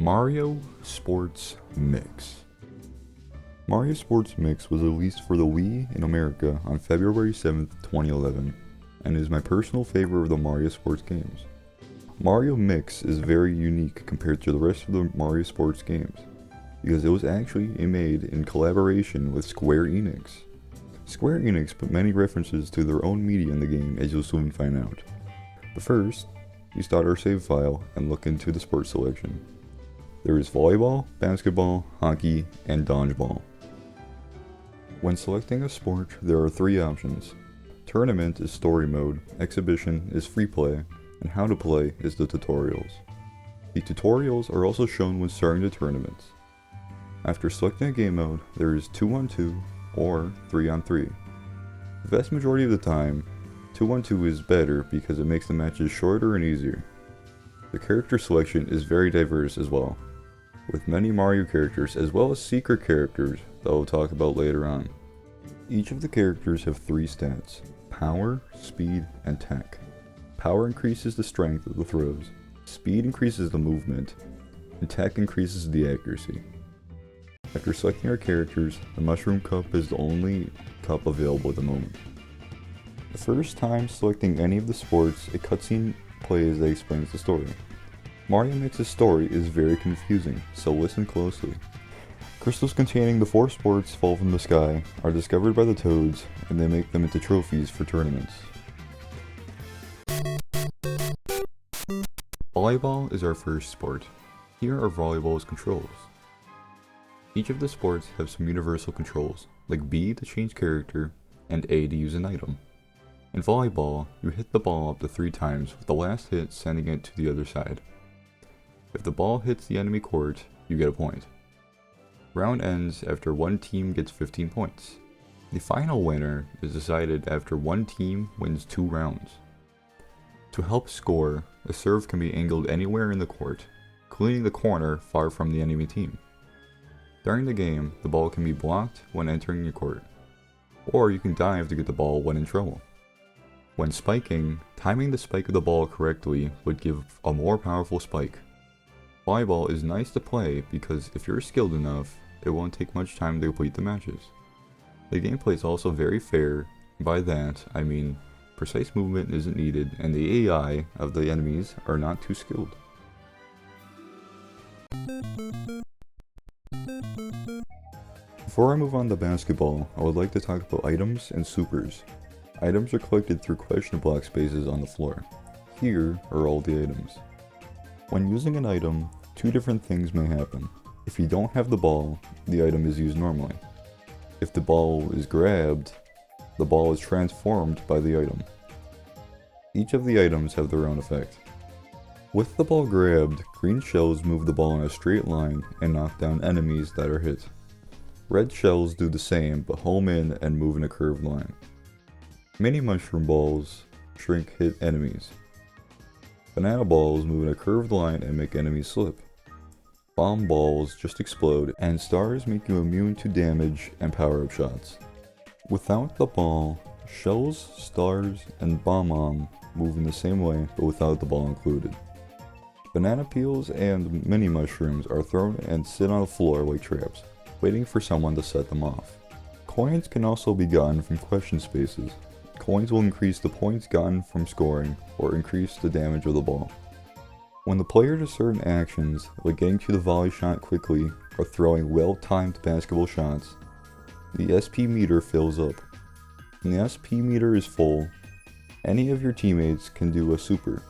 Mario Sports Mix. Mario Sports Mix was released for the Wii in America on February 7th, 2011, and is my personal favorite of the Mario Sports games. Mario Mix is very unique compared to the rest of the Mario Sports games, because it was actually made in collaboration with Square Enix. Square Enix put many references to their own media in the game, as you'll soon find out. But first, we start our save file and look into the sports selection. There is volleyball, basketball, hockey, and dodgeball. When selecting a sport, there are three options. Tournament is story mode, exhibition is free play, and how to play is the tutorials. The tutorials are also shown when starting the tournaments. After selecting a game mode, there is 2-on-2 or 3-on-3. The vast majority of the time, 2-on-2 is better because it makes the matches shorter and easier. The character selection is very diverse as well, with many Mario characters as well as secret characters that I'll talk about later on. Each of the characters have three stats: power, speed, and tech. Power increases the strength of the throws, speed increases the movement, and tech increases the accuracy. After selecting our characters, the Mushroom Cup is the only cup available at the moment. The first time selecting any of the sports, a cutscene plays that explains the story. Mario Mix's story is very confusing, so listen closely. Crystals containing the four sports fall from the sky, are discovered by the Toads, and they make them into trophies for tournaments. Volleyball is our first sport. Here are volleyball's controls. Each of the sports have some universal controls, like B to change character, and A to use an item. In volleyball, you hit the ball up to 3 times, with the last hit sending it to the other side. If the ball hits the enemy court, you get a point. Round ends after one team gets 15 points. The final winner is decided after one team wins 2 rounds. To help score, a serve can be angled anywhere in the court, including the corner far from the enemy team. During the game, the ball can be blocked when entering your court, or you can dive to get the ball when in trouble. When spiking, timing the spike of the ball correctly would give a more powerful spike. Volleyball is nice to play because if you're skilled enough, it won't take much time to complete the matches. The gameplay is also very fair, and by that I mean precise movement isn't needed and the AI of the enemies are not too skilled. Before I move on to basketball, I would like to talk about items and supers. Items are collected through question block spaces on the floor. Here are all the items. When using an item, 2 different things may happen. If you don't have the ball, the item is used normally. If the ball is grabbed, the ball is transformed by the item. Each of the items have their own effect. With the ball grabbed, green shells move the ball in a straight line and knock down enemies that are hit. Red shells do the same but home in and move in a curved line. Mini mushroom balls shrink hit enemies. Banana balls move in a curved line and make enemies slip. Bomb balls just explode, and stars make you immune to damage and power-up shots. Without the ball, shells, stars, and bomb move in the same way but without the ball included. Banana peels and mini mushrooms are thrown and sit on the floor like traps, waiting for someone to set them off. Coins can also be gotten from question spaces. Coins will increase the points gotten from scoring or increase the damage of the ball. When the player does certain actions, like getting to the volley shot quickly or throwing well-timed basketball shots, the SP meter fills up. When the SP meter is full, any of your teammates can do a super.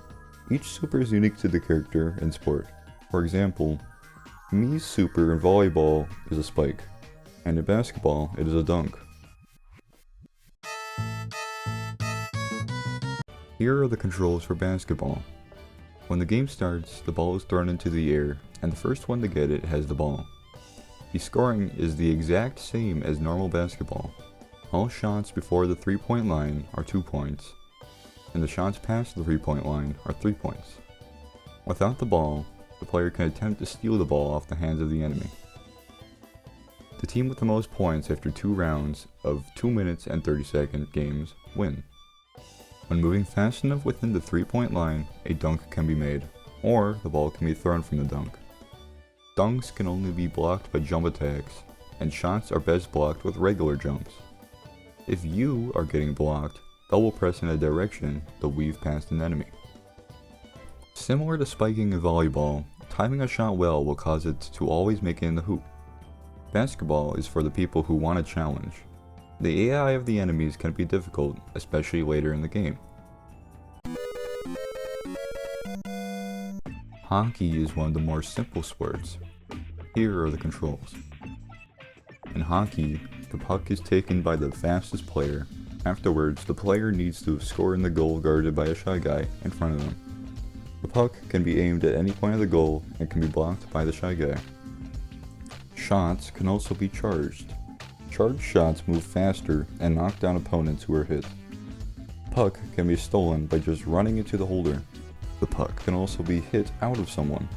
Each super is unique to the character and sport. For example, Mii's super in volleyball is a spike, and in basketball it is a dunk. Here are the controls for basketball. When the game starts, the ball is thrown into the air, and the first one to get it has the ball. The scoring is the exact same as normal basketball. All shots before the 3-point line are 2 points, and the shots past the 3-point line are 3 points. Without the ball, the player can attempt to steal the ball off the hands of the enemy. The team with the most points after 2 rounds of 2 minutes and 30-second games win. When moving fast enough within the 3-point line, a dunk can be made, or the ball can be thrown from the dunk. Dunks can only be blocked by jump attacks, and shots are best blocked with regular jumps. If you are getting blocked, double press in a direction to weave past an enemy. Similar to spiking in volleyball, timing a shot well will cause it to always make it in the hoop. Basketball is for the people who want a challenge. The AI of the enemies can be difficult, especially later in the game. Hockey is one of the more simple sports. Here are the controls. In hockey, the puck is taken by the fastest player. Afterwards, the player needs to score in the goal guarded by a shy guy in front of them. The puck can be aimed at any point of the goal and can be blocked by the shy guy. Shots can also be charged. Charged shots move faster and knock down opponents who are hit. Puck can be stolen by just running into the holder. The puck can also be hit out of someone.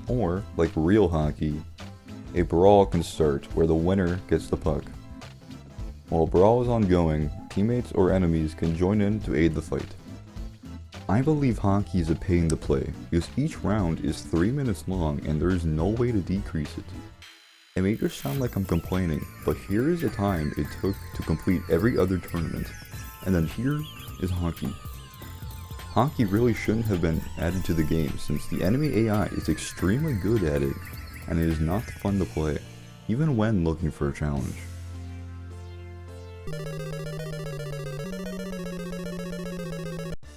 Or, like real hockey, a brawl can start where the winner gets the puck. While a brawl is ongoing, teammates or enemies can join in to aid the fight. I believe hockey is a pain to play because each round is 3 minutes long and there is no way to decrease it. It may just sound like I'm complaining, but here is the time it took to complete every other tournament, and then here is hockey. Hockey really shouldn't have been added to the game since the enemy AI is extremely good at it, and it is not fun to play, even when looking for a challenge.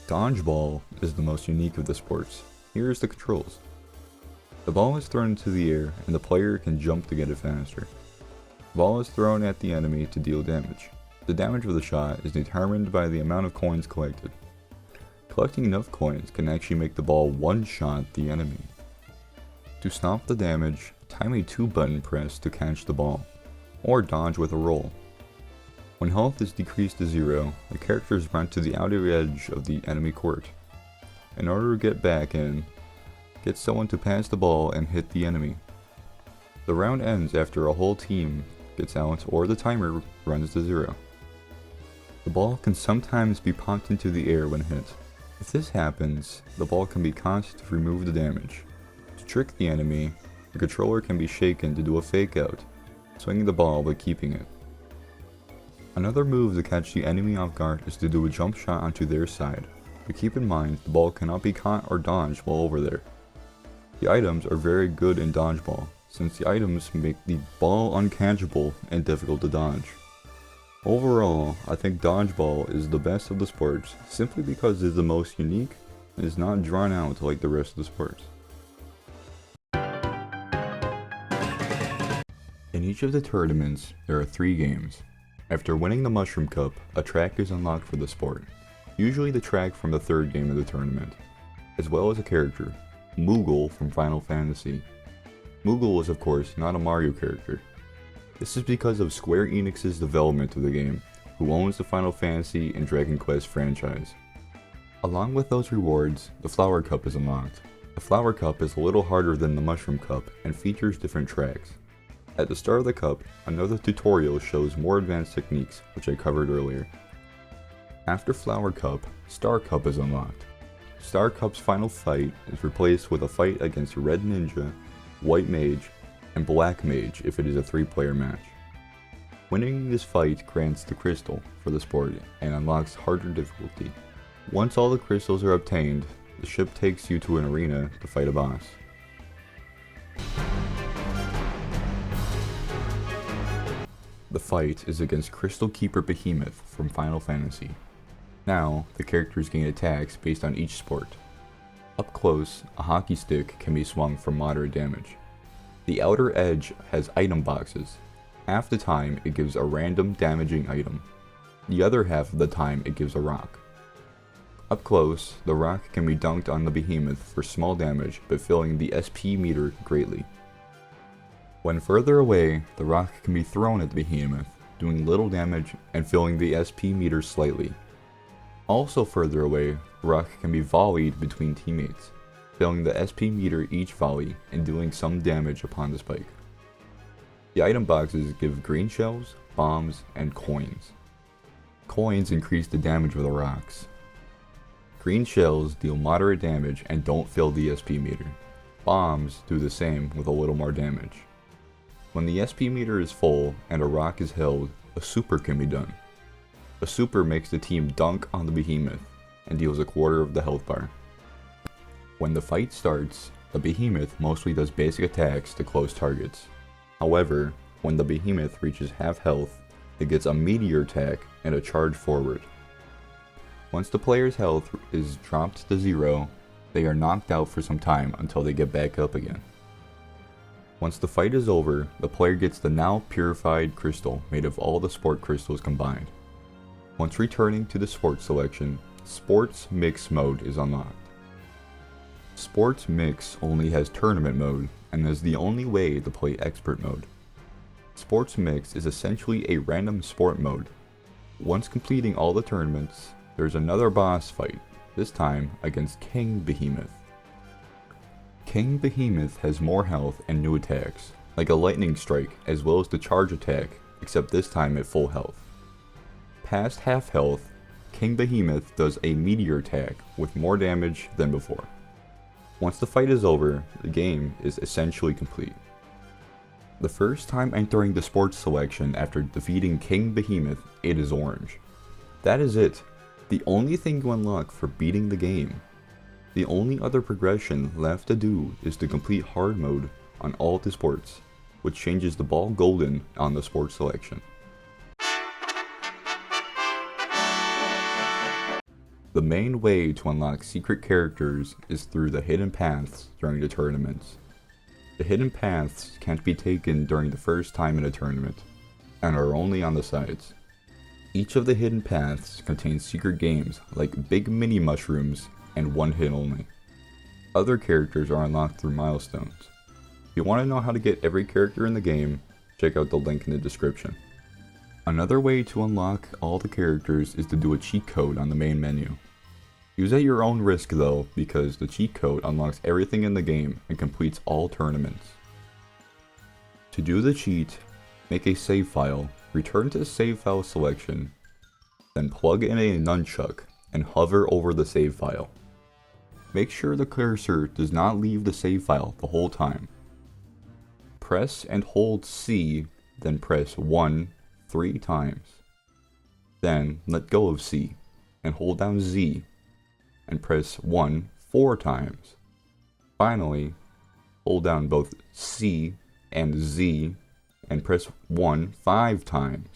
Dodgeball is the most unique of the sports. Here is the controls. The ball is thrown into the air and the player can jump to get it faster. The ball is thrown at the enemy to deal damage. The damage of the shot is determined by the amount of coins collected. Collecting enough coins can actually make the ball one-shot the enemy. To stop the damage, time a 2-button press to catch the ball, or dodge with a roll. When health is decreased to 0, the character is brought to the outer edge of the enemy court. In order to get back in, get someone to pass the ball and hit the enemy. The round ends after a whole team gets out or the timer runs to 0. The ball can sometimes be popped into the air when hit. If this happens, the ball can be caught to remove the damage. To trick the enemy, the controller can be shaken to do a fake out, swinging the ball but keeping it. Another move to catch the enemy off guard is to do a jump shot onto their side, but keep in mind the ball cannot be caught or dodged while over there. The items are very good in dodgeball, since the items make the ball uncatchable and difficult to dodge. Overall, I think dodgeball is the best of the sports simply because it is the most unique and is not drawn out like the rest of the sports. In each of the tournaments, there are 3 games. After winning the Mushroom Cup, a track is unlocked for the sport, usually the track from the 3rd game of the tournament, as well as a character, Moogle from Final Fantasy. Moogle is of course not a Mario character. This is because of Square Enix's development of the game, who owns the Final Fantasy and Dragon Quest franchise. Along with those rewards, the Flower Cup is unlocked. The Flower Cup is a little harder than the Mushroom Cup and features different tracks. At the start of the cup, another tutorial shows more advanced techniques, which I covered earlier. After Flower Cup, Star Cup is unlocked. Star Cup's final fight is replaced with a fight against Red Ninja, White Mage, and Black Mage if it is a 3-player match. Winning this fight grants the crystal for the sport and unlocks harder difficulty. Once all the crystals are obtained, the ship takes you to an arena to fight a boss. The fight is against Crystal Keeper Behemoth from Final Fantasy. Now, the characters gain attacks based on each sport. Up close, a hockey stick can be swung for moderate damage. The outer edge has item boxes. Half the time it gives a random damaging item. The other half of the time it gives a rock. Up close, the rock can be dunked on the behemoth for small damage but filling the SP meter greatly. When further away, the rock can be thrown at the behemoth, doing little damage and filling the SP meter slightly. Also further away, the rock can be volleyed between teammates, filling the SP meter each volley and doing some damage upon the spike. The item boxes give green shells, bombs, and coins. Coins increase the damage of the rocks. Green shells deal moderate damage and don't fill the SP meter. Bombs do the same with a little more damage. When the SP meter is full and a rock is held, a super can be done. A super makes the team dunk on the behemoth and deals a quarter of the health bar. When the fight starts, the behemoth mostly does basic attacks to close targets. However, when the behemoth reaches half health, it gets a meteor attack and a charge forward. Once the player's health is dropped to 0, they are knocked out for some time until they get back up again. Once the fight is over, the player gets the now purified crystal made of all the sport crystals combined. Once returning to the sports selection, Sports Mix mode is unlocked. Sports Mix only has tournament mode and is the only way to play expert mode. Sports Mix is essentially a random sport mode. Once completing all the tournaments, there's another boss fight, this time against King Behemoth. King Behemoth has more health and new attacks, like a lightning strike as well as the charge attack, except this time at full health. Past half health, King Behemoth does a meteor attack with more damage than before. Once the fight is over, the game is essentially complete. The first time entering the sports selection after defeating King Behemoth, it is orange. That is it, the only thing you unlock for beating the game. The only other progression left to do is to complete hard mode on all the sports, which changes the ball golden on the sports selection. The main way to unlock secret characters is through the hidden paths during the tournaments. The hidden paths can't be taken during the first time in a tournament, and are only on the sides. Each of the hidden paths contains secret games like big mini mushrooms and one hit only. Other characters are unlocked through milestones. If you want to know how to get every character in the game, check out the link in the description. Another way to unlock all the characters is to do a cheat code on the main menu. Use at your own risk though, because the cheat code unlocks everything in the game and completes all tournaments. To do the cheat, make a save file, return to the save file selection, then plug in a nunchuck and hover over the save file. Make sure the cursor does not leave the save file the whole time. Press and hold C, then press 1 3 times. Then let go of C and hold down Z and press 1 4 times. Finally, hold down both C and Z and press 1 5 times.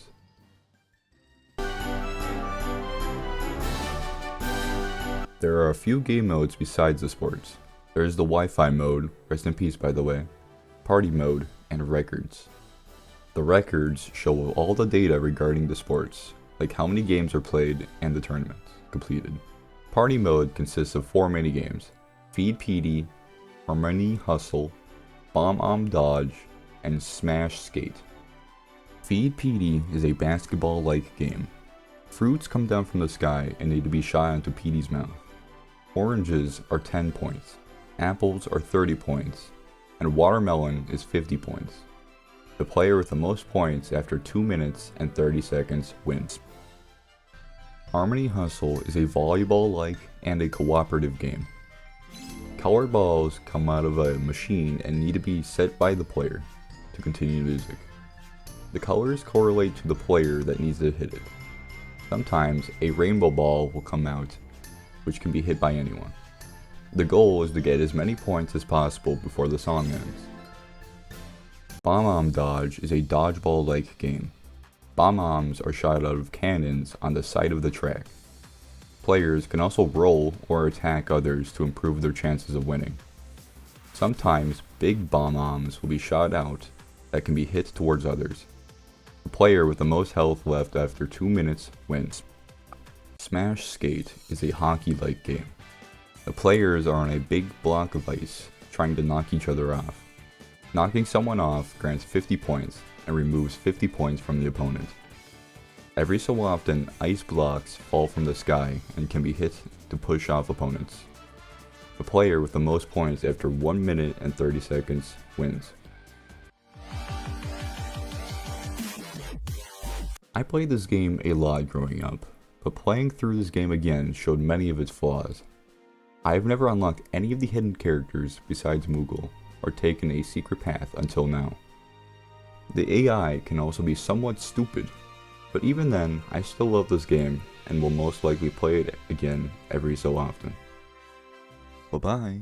There are a few game modes besides the sports. There is the Wi-Fi mode, rest in peace by the way, party mode, and records. The records show all the data regarding the sports, like how many games are played and the tournaments completed. Party mode consists of 4 minigames: Feed PD, Harmony Hustle, Bomb Dodge, and Smash Skate. Feed PD is a basketball-like game. Fruits come down from the sky and need to be shot into PD's mouth. Oranges are 10 points, apples are 30 points, and watermelon is 50 points. The player with the most points after 2 minutes and 30 seconds wins. Harmony Hustle is a volleyball-like and a cooperative game. Colored balls come out of a machine and need to be set by the player to continue music. The colors correlate to the player that needs to hit it. Sometimes a rainbow ball will come out, which can be hit by anyone. The goal is to get as many points as possible before the song ends. Bomb Dodge is a dodgeball-like game. Bombs are shot out of cannons on the side of the track. Players can also roll or attack others to improve their chances of winning. Sometimes big bombs will be shot out that can be hit towards others. The player with the most health left after 2 minutes wins. Smash Skate is a hockey-like game. The players are on a big block of ice, trying to knock each other off. Knocking someone off grants 50 points and removes 50 points from the opponent. Every so often, ice blocks fall from the sky and can be hit to push off opponents. The player with the most points after 1 minute and 30 seconds wins. I played this game a lot growing up, but playing through this game again showed many of its flaws. I have never unlocked any of the hidden characters besides Moogle, or taken a secret path until now. The AI can also be somewhat stupid, but even then, I still love this game and will most likely play it again every so often. Bye bye.